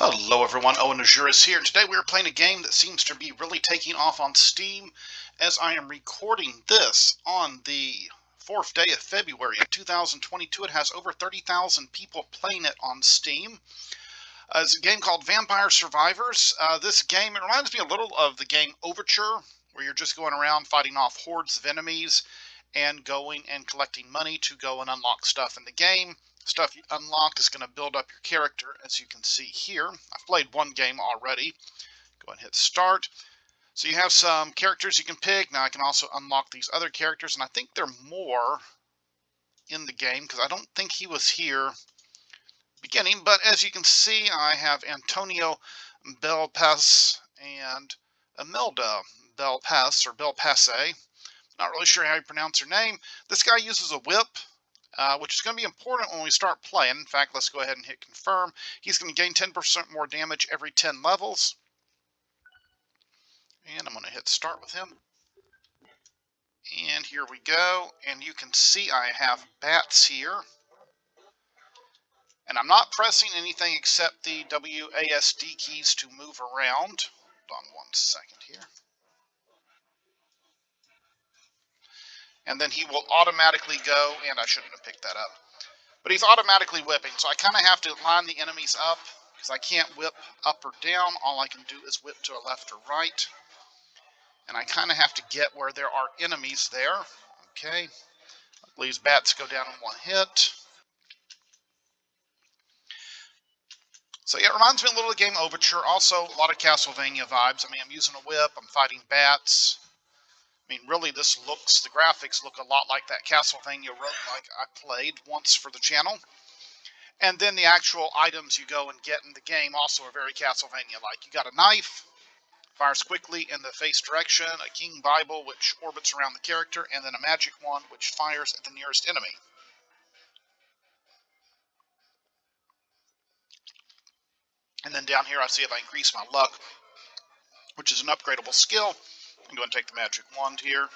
Hello everyone, Owenazuris here, and today we are playing a game that seems to be really taking off on Steam as I am recording this on the 4th day of February of 2022. It has over 30,000 people playing it on Steam. It's a game called Vampire Survivors. This game, it reminds me a little of the game Overture, where you're just going around fighting off hordes of enemies and going and collecting money to go and unlock stuff in the game. Stuff you unlock is going to build up your character, as you can see here. I've played one game already. Go and hit start. So you have some characters you can pick. Now I can also unlock these other characters, and I think there are more in the game because I don't think he was here beginning. But as you can see, I have Antonio Belpass and Imelda Belpass, or Belpasse. Not really sure how you pronounce her name. This guy uses a whip, which is going to be important when we start playing. In fact, let's go ahead and hit confirm. He's going to gain 10% more damage every 10 levels. And I'm going to hit start with him. And here we go. And you can see I have bats here. And I'm not pressing anything except the WASD keys to move around. Hold on 1 second here. And then he will automatically go, and I shouldn't have picked that up. But he's automatically whipping, so I kind of have to line the enemies up, because I can't whip up or down. All I can do is whip to a left or right. And I kind of have to get where there are enemies there. Okay. These bats go down in one hit. So yeah, it reminds me a little of the game Overture. Also, a lot of Castlevania vibes. I mean, I'm using a whip. I'm fighting bats. I mean, really, the graphics look a lot like that Castlevania roguelike I played once for the channel. And then the actual items you go and get in the game also are very Castlevania-like. You got a knife, fires quickly in the face direction, a King Bible, which orbits around the character, and then a magic wand, which fires at the nearest enemy. And then down here I see if I increase my luck, which is an upgradable skill. I'm going to take the magic wand here.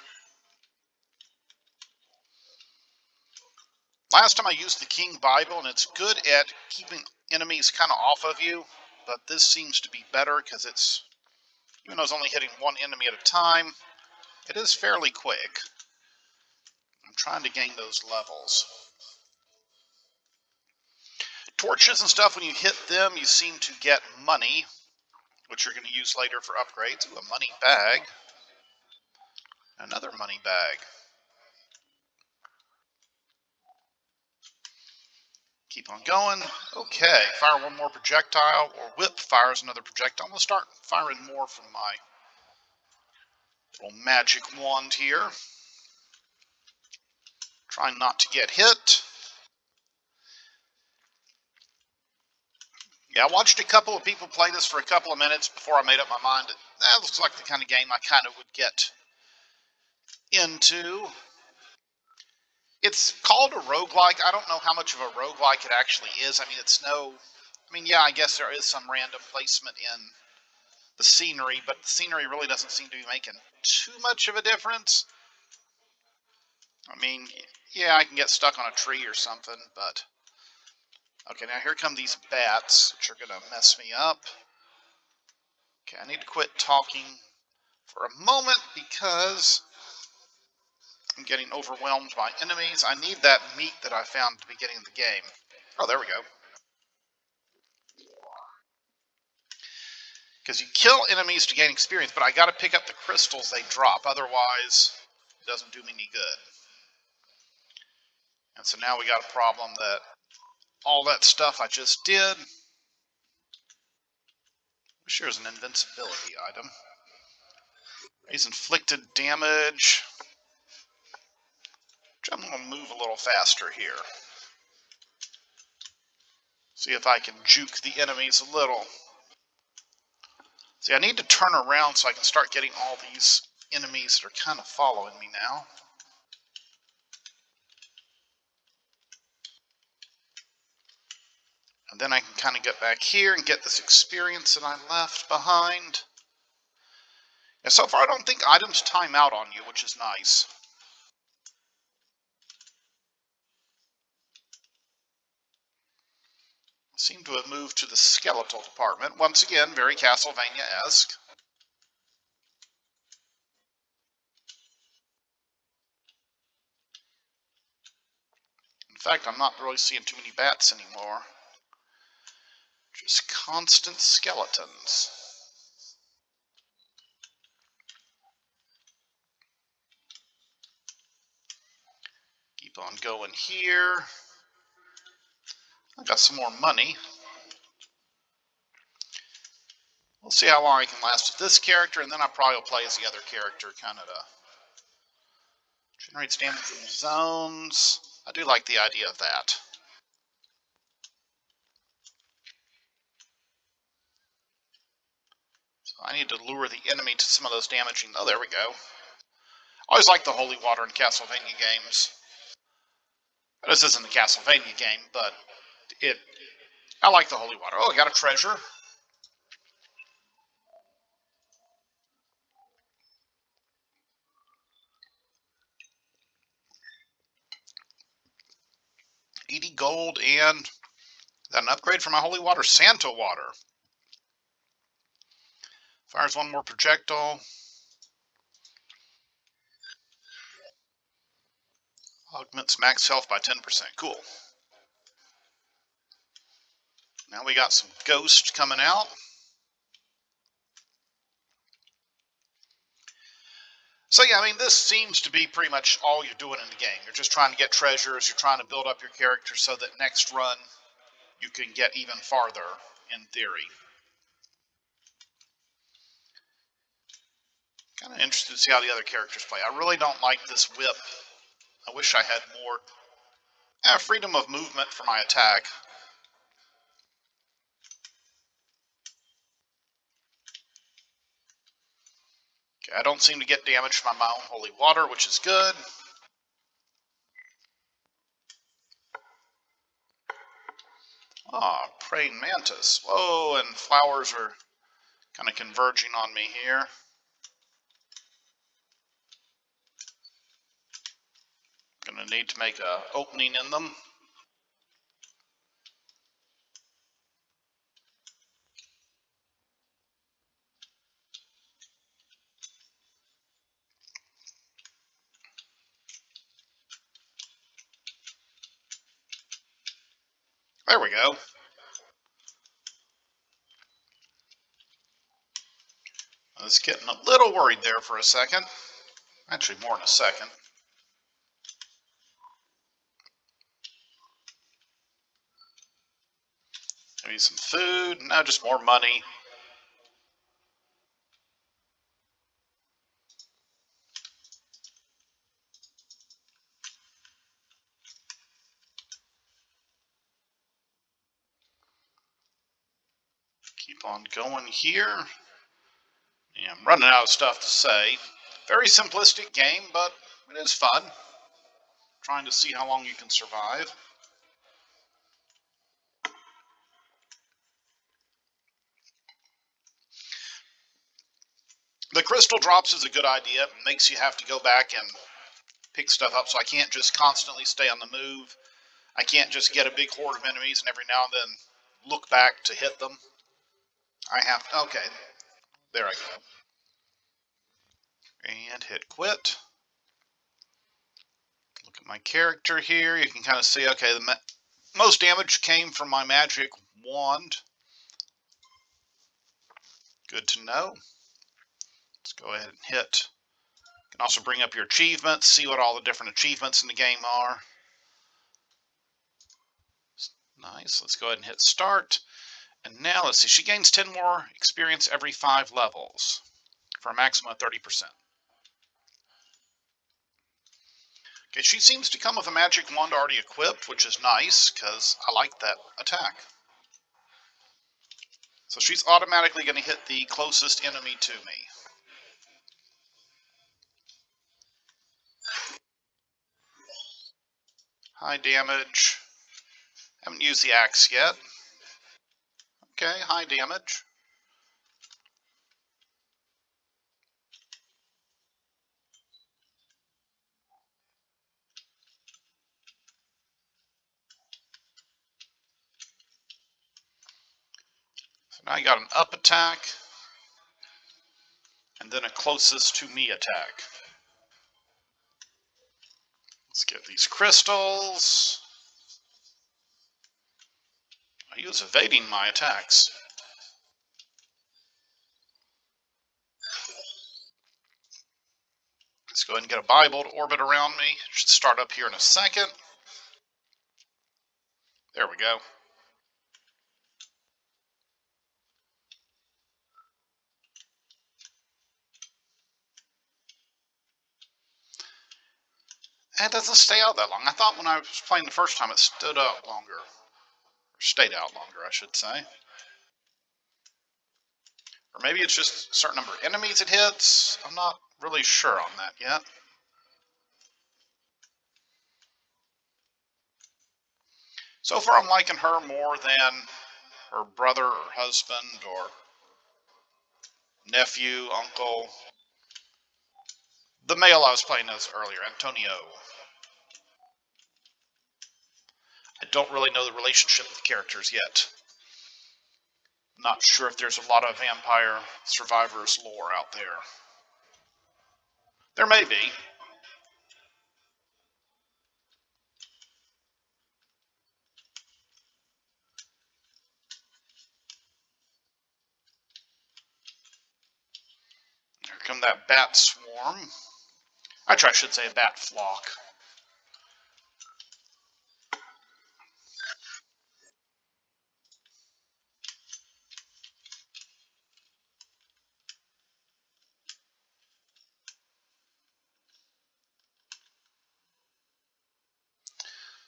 Last time I used the King Bible, and it's good at keeping enemies kind of off of you, but this seems to be better because it's, even though it's only hitting one enemy at a time, it is fairly quick. I'm trying to gain those levels. Torches and stuff, when you hit them, you seem to get money, which you're going to use later for upgrades. Ooh, a money bag. Another money bag. Keep on going. Okay, fire one more projectile, or whip fires another projectile. I'm going to start firing more from my little magic wand here. Trying not to get hit. Yeah, I watched a couple of people play this for a couple of minutes before I made up my mind that looks like the kind of game I kind of would get into. It's called a roguelike. I don't know how much of a roguelike it actually is. I mean, yeah, I guess there is some random placement in the scenery, but the scenery really doesn't seem to be making too much of a difference. I mean, yeah, I can get stuck on a tree or something, but... Okay, now here come these bats, which are going to mess me up. Okay, I need to quit talking for a moment because I'm getting overwhelmed by enemies. I need that meat that I found at the beginning of the game. Oh, there we go. Because you kill enemies to gain experience, but I got to pick up the crystals they drop, otherwise it doesn't do me any good. And so now we got a problem that all that stuff I just did. Wish there was an invincibility item. He's inflicted damage. I'm going to move a little faster here. See if I can juke the enemies a little. See, I need to turn around so I can start getting all these enemies that are kind of following me now. And then I can kind of get back here and get this experience that I left behind. And so far I don't think items time out on you, which is nice. Seem to have moved to the skeletal department. Once again, very Castlevania-esque. In fact, I'm not really seeing too many bats anymore. Just constant skeletons. Keep on going here. I got some more money. We'll see how long I can last with this character, and then I probably will play as the other character, kind of generates damage from zones. I do like the idea of that. So I need to lure the enemy to some of those damaging. Oh, there we go. I always like the holy water in Castlevania games. This isn't a Castlevania game, but I like the holy water. Oh, I got a treasure. $80 gold and that an upgrade for my holy water, Santa water. Fires one more projectile. Augments max health by 10%. Cool. Now we got some ghosts coming out. So yeah, I mean, this seems to be pretty much all you're doing in the game. You're just trying to get treasures. You're trying to build up your character so that next run you can get even farther, in theory. Kind of interested to see how the other characters play. I really don't like this whip. I wish I had more freedom of movement for my attack. Okay, I don't seem to get damage from my own holy water, which is good. Ah, praying mantis. Whoa, and flowers are kind of converging on me here. Gonna need to make an opening in them. There we go. I was getting a little worried there for a second. Actually, more in a second. Maybe some food. No, just more money. Keep on going here. Yeah, I'm running out of stuff to say. Very simplistic game, but it is fun. Trying to see how long you can survive. The crystal drops is a good idea. It makes you have to go back and pick stuff up, so I can't just constantly stay on the move. I can't just get a big horde of enemies and every now and then look back to hit them. I have to, okay, there I go. And hit quit. Look at my character here. You can kind of see, okay, the most damage came from my magic wand. Good to know. Let's go ahead and hit. You can also bring up your achievements, see what all the different achievements in the game are. Nice. Let's go ahead and hit start. And now let's see. She gains 10 more experience every 5 levels for a maximum of 30%. Okay, she seems to come with a magic wand already equipped, which is nice because I like that attack. So she's automatically going to hit the closest enemy to me. High damage. Haven't used the axe yet. Okay, high damage. Now I got an up attack, and then a closest to me attack. Let's get these crystals. He was evading my attacks. Let's go ahead and get a Bible to orbit around me. Should start up here in a second. There we go. And it doesn't stay out that long. I thought when I was playing the first time it stood out longer. Or stayed out longer, I should say. Or maybe it's just a certain number of enemies it hits. I'm not really sure on that yet. So far I'm liking her more than her brother or husband or nephew, uncle. The male I was playing as earlier, Antonio. I don't really know the relationship with the characters yet. Not sure if there's a lot of Vampire Survivors lore out there. There may be. Here come that bat swarm. Actually, I should say a bat flock.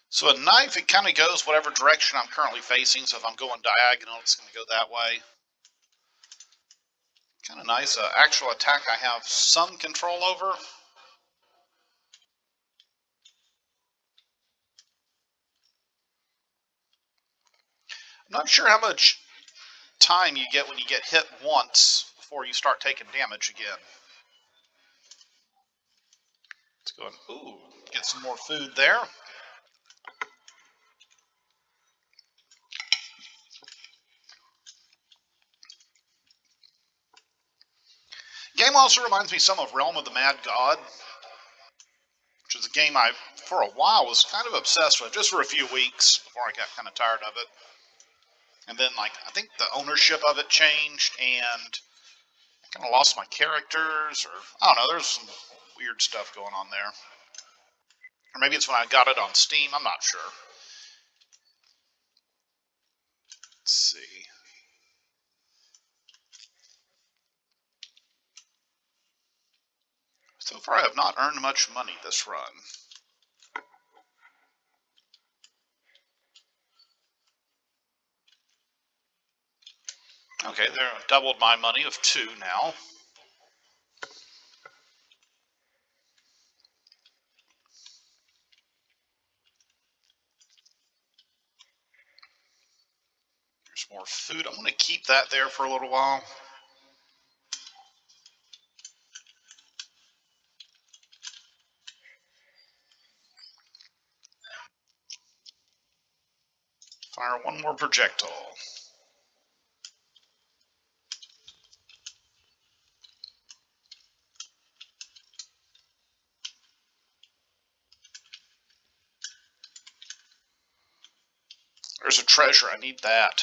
So a knife, it kind of goes whatever direction I'm currently facing. So if I'm going diagonal, it's going to go that way. Kind of nice. Actual attack I have some control over. I'm not sure how much time you get when you get hit once before you start taking damage again. Let's go and, ooh, get some more food there. Game also reminds me some of Realm of the Mad God, which is a game I, for a while, was kind of obsessed with, just for a few weeks before I got kind of tired of it. And then, like, I think the ownership of it changed, and I kind of lost my characters, or, I don't know, there's some weird stuff going on there. Or maybe it's when I got it on Steam, I'm not sure. Let's see. So far I have not earned much money this run. Okay, there, doubled my money of 2 now. There's more food. I'm going to keep that there for a little while. Fire one more projectile. There's a treasure. I need that.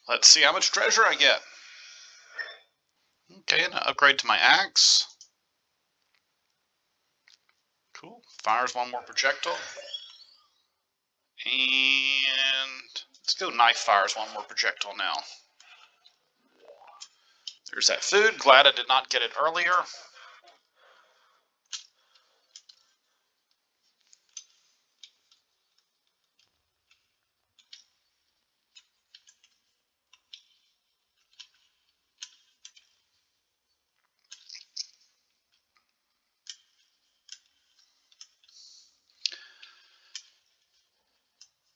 Let's see how much treasure I get. Okay, and an upgrade to my axe. Cool. Fires one more projectile. And let's go knife fires one more projectile now. There's that food. Glad I did not get it earlier.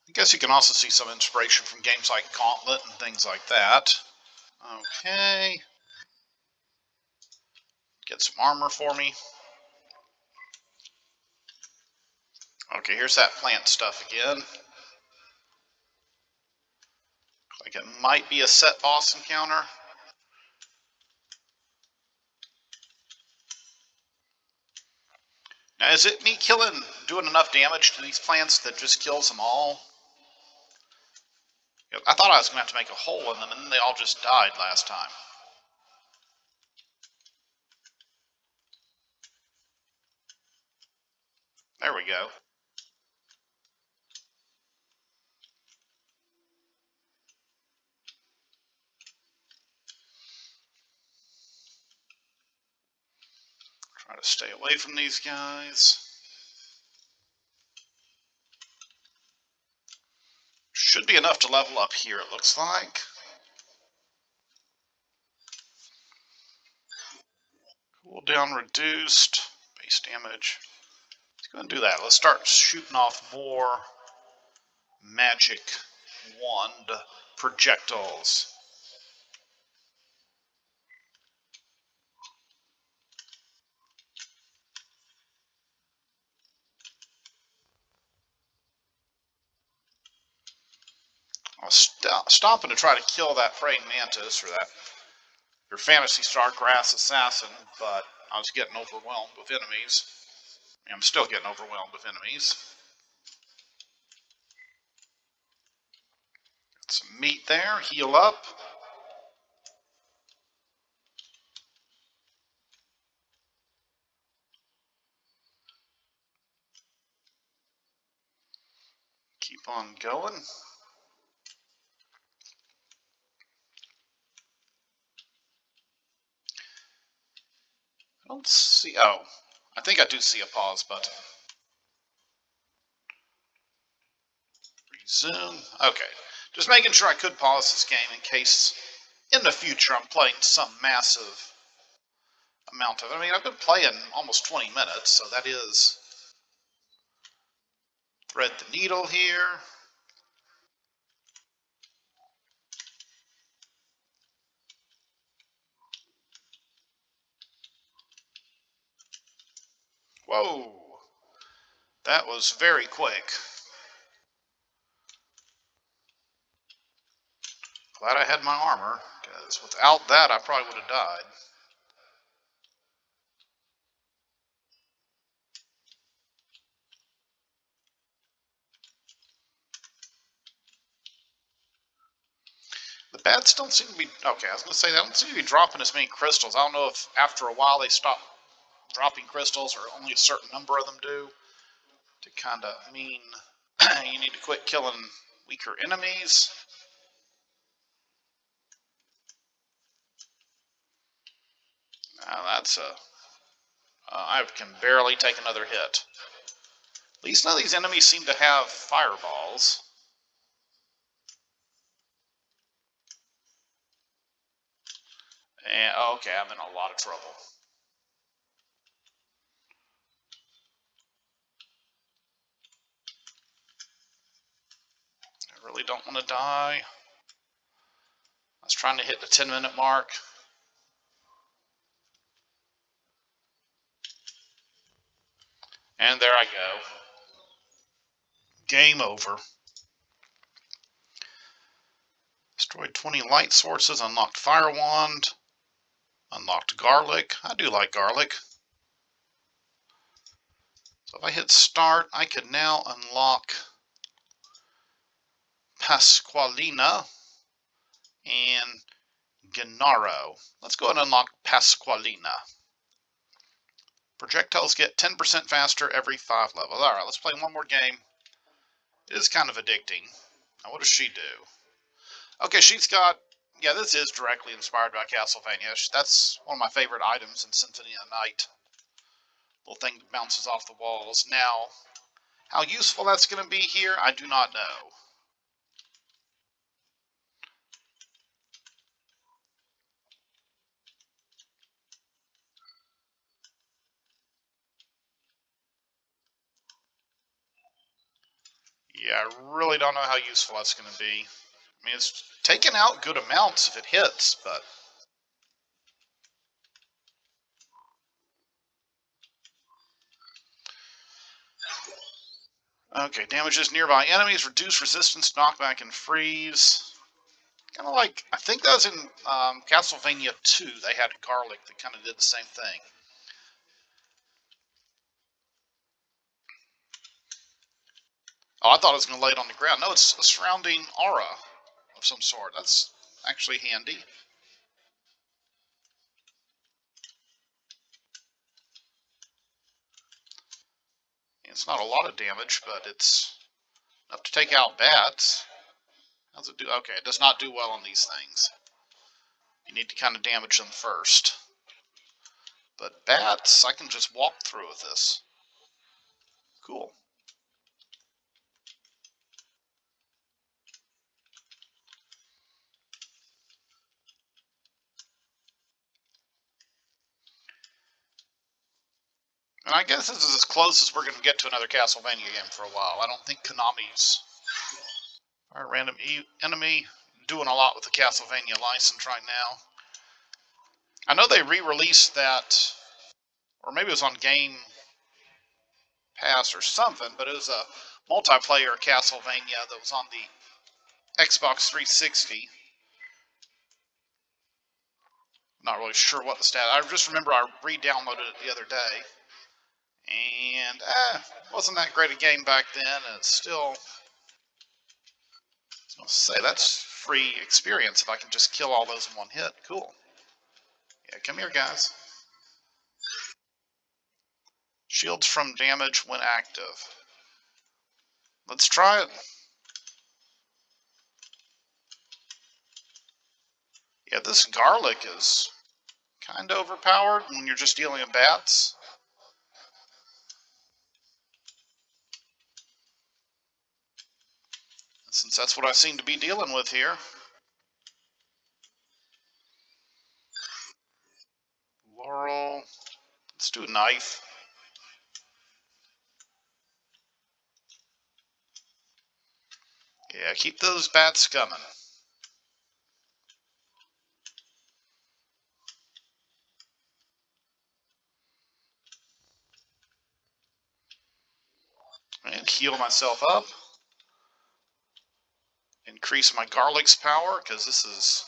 I guess you can also see some inspiration from games like Gauntlet and things like that. Okay. Get some armor for me. Okay, here's that plant stuff again. Like it might be a set boss encounter. Now, is it me doing enough damage to these plants that just kills them all? I thought I was going to have to make a hole in them, and then they all just died last time. There we go. Try to stay away from these guys. Should be enough to level up here, it looks like. Cooldown reduced. Base damage. Let's go and do that. Let's start shooting off more magic wand projectiles. I was stopping to try to kill that praying mantis, or that your Phantasy Star Grass Assassin, but I was getting overwhelmed with enemies. I'm still getting overwhelmed with enemies. Got some meat there. Heal up. Keep on going. I don't see... Oh, I think I do see a pause button. Resume. Okay. Just making sure I could pause this game in case in the future I'm playing some massive amount of it. I mean, I've been playing almost 20 minutes, so that is... Thread the needle here. Whoa. That was very quick. Glad I had my armor, because without that I probably would have died. The bats don't seem to be... Okay, I was going to say, they don't seem to be dropping as many crystals. I don't know if after a while they stop dropping crystals, or only a certain number of them do, to kind of mean you need to quit killing weaker enemies. That's a... I can barely take another hit. At least none of these enemies seem to have fireballs. And, okay, I'm in a lot of trouble. I really don't want to die. I was trying to hit the 10-minute mark. And there I go. Game over. Destroyed 20 light sources, unlocked fire wand, unlocked garlic. I do like garlic. So if I hit start, I could now unlock Pasqualina and Gennaro. Let's go ahead and unlock Pasqualina. Projectiles get 10% faster every 5 levels. Alright, let's play one more game. It is kind of addicting. Now, what does she do? Okay, she's got... Yeah, this is directly inspired by Castlevania. That's one of my favorite items in Symphony of the Night. Little thing that bounces off the walls. Now, how useful that's going to be here, I do not know. Yeah, I really don't know how useful that's going to be. I mean, it's taking out good amounts if it hits, but... Okay, damages nearby enemies, reduce resistance, knockback, and freeze. Kind of like, I think that was in Castlevania 2. They had garlic that kind of did the same thing. Oh, I thought I was going to lay it on the ground. No, it's a surrounding aura of some sort. That's actually handy. It's not a lot of damage, but it's enough to take out bats. How's it do? Okay, it does not do well on these things. You need to kind of damage them first. But bats, I can just walk through with this. Cool. And I guess this is as close as we're going to get to another Castlevania game for a while. I don't think Konami's our random enemy doing a lot with the Castlevania license right now. I know they re-released that, or maybe it was on Game Pass or something, but it was a multiplayer Castlevania that was on the Xbox 360. Not really sure what the stat. I just remember I re-downloaded it the other day, and wasn't that great a game back then. And it's still, I'll say that's free experience if I can just kill all those in one hit. Cool. Yeah, come here, guys. Shields from damage when active. Let's try it. Yeah, this garlic is kind of overpowered when you're just dealing with bats. Since that's what I seem to be dealing with here. Laurel. Let's do a knife. Yeah, keep those bats coming. And heal myself up. Increase my garlic's power, because this is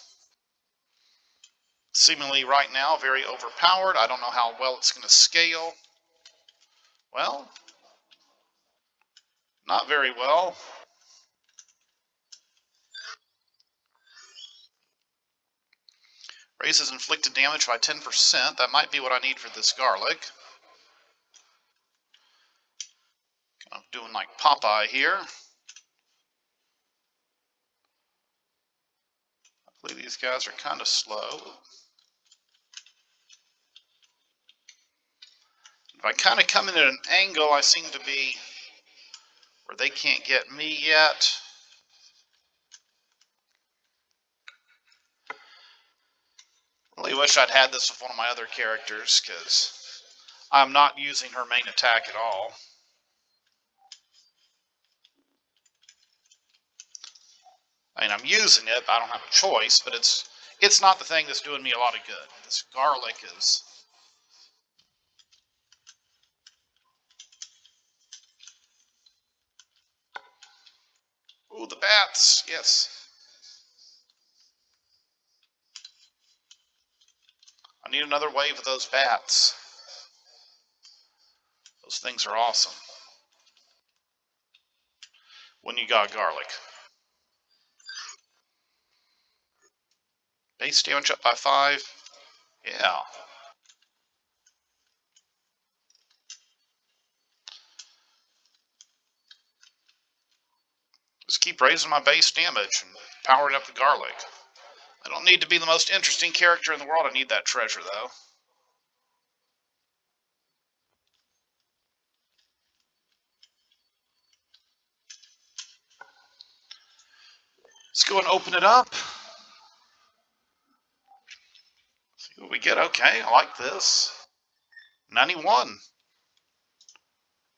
seemingly right now very overpowered. I don't know how well it's going to scale. Well, not very well. Raises inflicted damage by 10%. That might be what I need for this garlic. Kind of doing like Popeye here. Hopefully these guys are kind of slow. If I kind of come in at an angle, I seem to be where they can't get me yet. Really wish I'd had this with one of my other characters, because I'm not using her main attack at all. I mean, I'm using it, but I don't have a choice, but it's not the thing that's doing me a lot of good. This garlic is... Ooh, the bats, yes. I need another wave of those bats. Those things are awesome. When you got garlic. Base damage up by 5. Yeah. Just keep raising my base damage and powering up the garlic. I don't need to be the most interesting character in the world. I need that treasure, though. Let's go and open it up. See what we get. Okay, I like this. 91.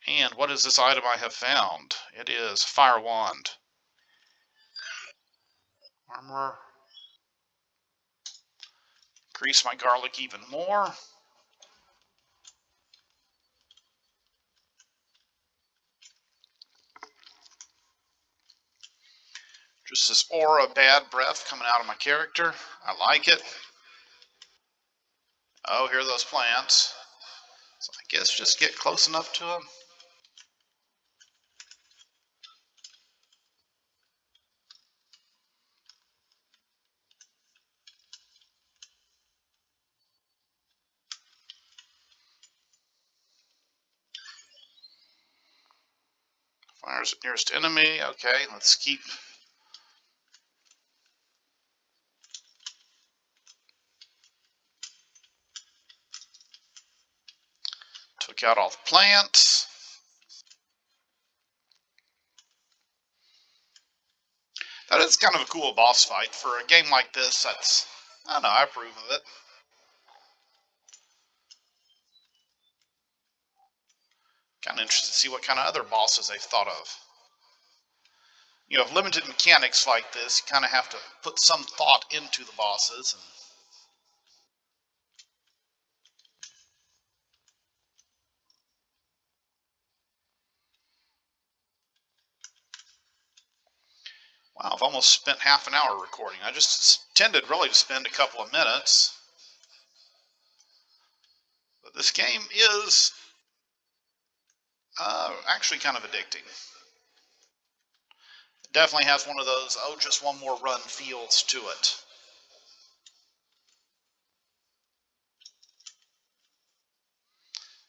And what is this item I have found? It is Fire Wand. Armor. Increase my garlic even more. This is aura bad breath coming out of my character. I like it. Oh, here are those plants. So I guess just get close enough to them. Fire's the nearest enemy. Okay, let's keep. Took out all the plants. That is kind of a cool boss fight for a game like this. I don't know, I approve of it. Kind of interested to see what kind of other bosses they've thought of. You know, with limited mechanics like this, you kind of have to put some thought into the bosses. And wow, I've almost spent half an hour recording. I just intended really to spend a couple of minutes. But this game is actually kind of addicting. It definitely has one of those, oh, just one more run feels to it.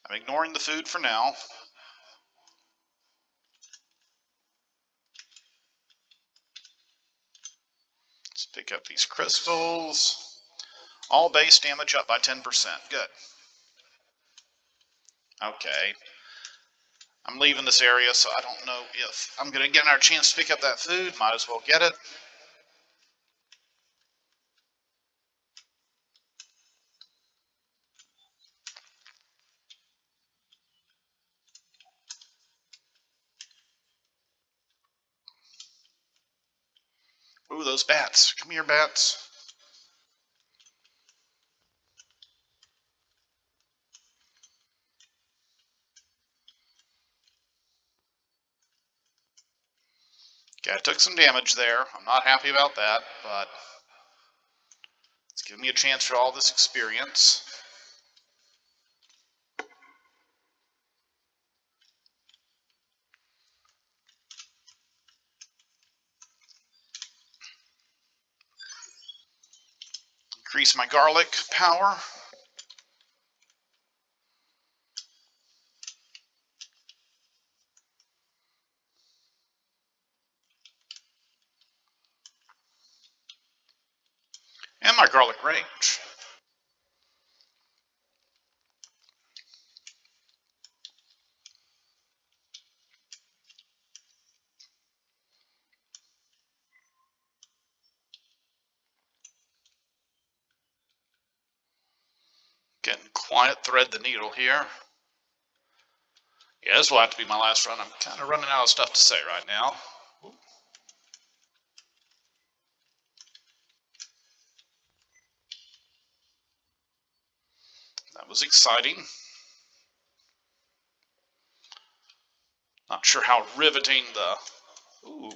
I'm ignoring the food for now. Let's pick up these crystals. All base damage up by 10%. Good. Okay. I'm leaving this area, so I don't know if I'm going to get another chance to pick up that food. Might as well get it. Ooh, those bats. Come here, bats. Okay, I took some damage there. I'm not happy about that, but it's giving me a chance for all this experience. Increase my garlic power. And my garlic range. Getting quiet, thread the needle here. Yeah, this will have to be my last run. I'm kind of running out of stuff to say right now. Ooh. That was exciting. Not sure how riveting the... Ooh.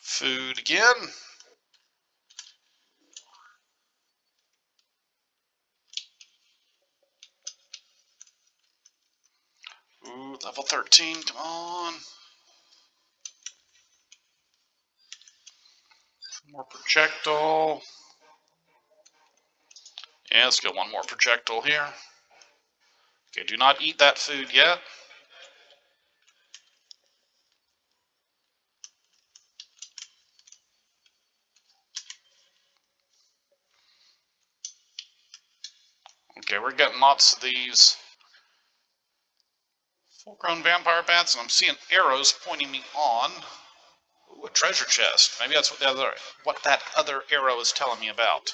Food again. Ooh, level 13, come on. More projectile. Yeah, let's get one more projectile here. Okay, do not eat that food yet. Okay, we're getting lots of these full-grown vampire bats, and I'm seeing arrows pointing me on. Ooh, a treasure chest. Maybe that's what that other arrow is telling me about.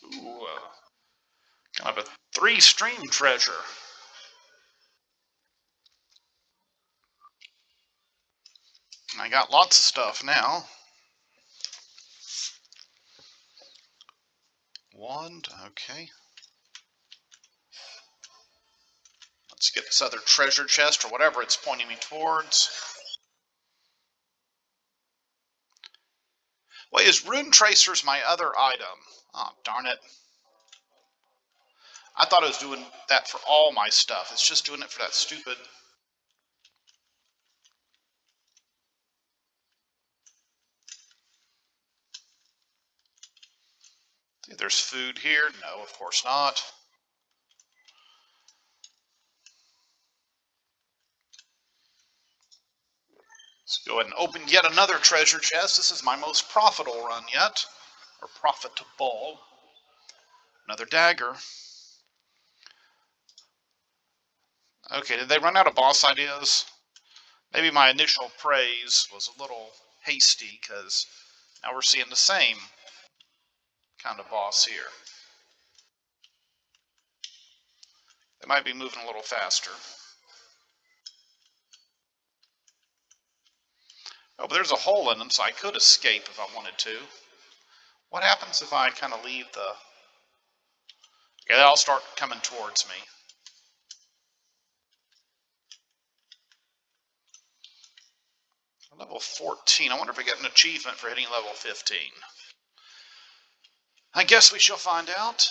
Ooh, kind of a 3-stream treasure. I got lots of stuff now. Wand, okay. Let's get this other treasure chest or whatever it's pointing me towards. Wait, is Rune Tracers my other item? Oh, darn it. I thought it was doing that for all my stuff. It's just doing it for that stupid... See if there's food here. No, of course not. Let's go ahead and open yet another treasure chest. This is my most profitable run yet. Or profitable. Another dagger. Okay, did they run out of boss ideas? Maybe my initial praise was a little hasty, because now we're seeing the same kind of boss here. They might be moving a little faster. Oh, but there's a hole in them, so I could escape if I wanted to. What happens if I kind of leave the... Okay, they'll start coming towards me. Level 14. I wonder if I get an achievement for hitting level 15. I guess we shall find out.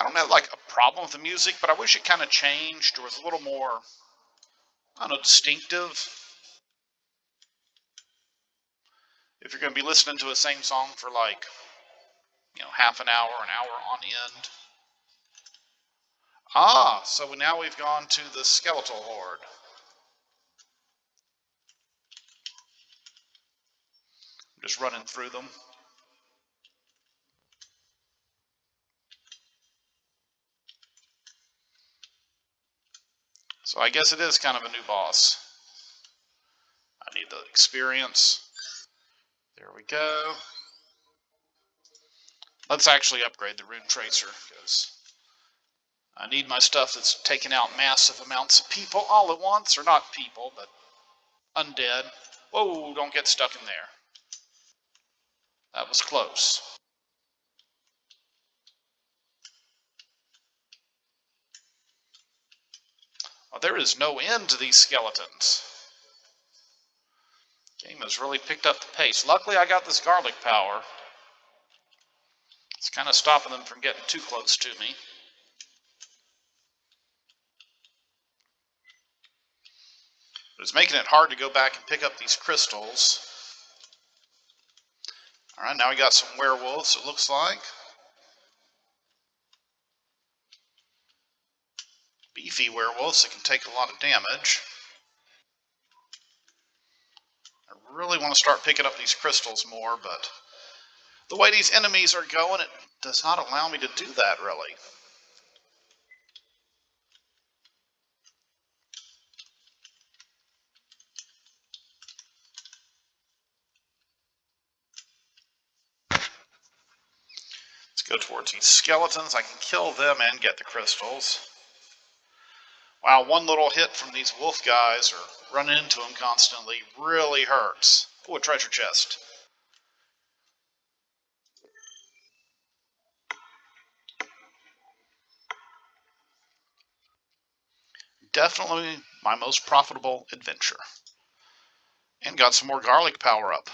I don't have like a problem with the music, but I wish it kind of changed or was a little more, I don't know, distinctive. If you're going to be listening to the same song for like, half an hour on end. Ah, so now we've gone to the skeletal horde. I'm just running through them. So I guess it is kind of a new boss. I need the experience. There we go. Let's actually upgrade the Rune Tracer, because I need my stuff that's taking out massive amounts of people all at once. Or not people, but undead. Whoa, don't get stuck in there. That was close. Well, there is no end to these skeletons. Game has really picked up the pace. Luckily, I got this garlic power. It's kind of stopping them from getting too close to me. But it's making it hard to go back and pick up these crystals. Alright, now we got some werewolves, it looks like. Beefy werewolves that can take a lot of damage. I really want to start picking up these crystals more, but the way these enemies are going, it does not allow me to do that, really. Let's go towards these skeletons. I can kill them and get the crystals. Wow, one little hit from these wolf guys, or running into them constantly, really hurts. Oh, a treasure chest. Definitely my most profitable adventure. And got some more garlic power up.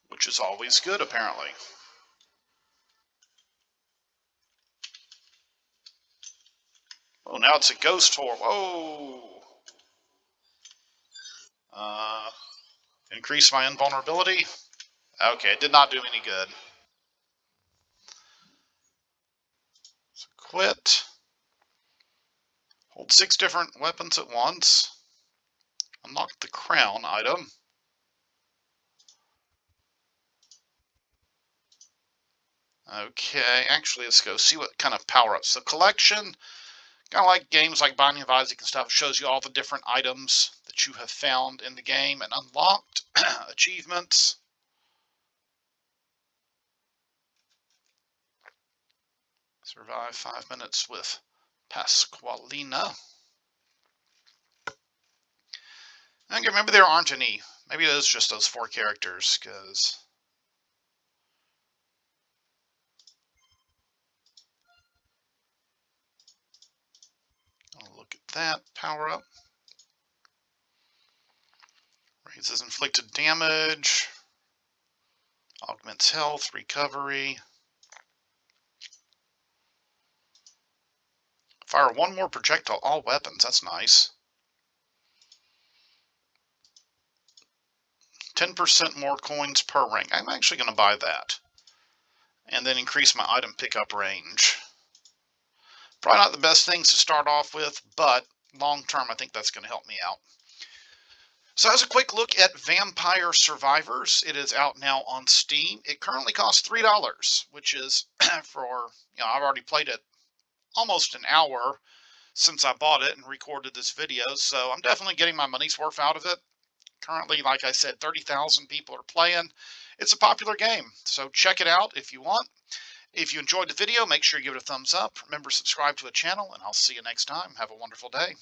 Which is always good, apparently. Oh, now it's a ghost horde. Whoa! Increase my invulnerability. Okay, it did not do any good. So quit. Hold 6 different weapons at once. Unlock the crown item. Okay, actually, let's go see what kind of power-ups. The collection, kind of like games like Binding of Isaac and stuff, shows you all the different items that you have found in the game and unlocked. Achievements. Survive 5 minutes with Pasqualina. I can remember there aren't any. Maybe it is just those 4 characters, because I'll look at that. Power up. Raises inflicted damage. Augments health, recovery. Fire 1 more projectile, all weapons. That's nice. 10% more coins per ring. I'm actually going to buy that. And then increase my item pickup range. Probably not the best things to start off with, but long term I think that's going to help me out. So as a quick look at Vampire Survivors, it is out now on Steam. It currently costs $3, which is for, I've already played it almost an hour since I bought it and recorded this video, so I'm definitely getting my money's worth out of it. Currently, like I said, 30,000 people are playing. It's a popular game, so check it out if you want. If you enjoyed the video, make sure you give it a thumbs up. Remember, subscribe to the channel, and I'll see you next time. Have a wonderful day.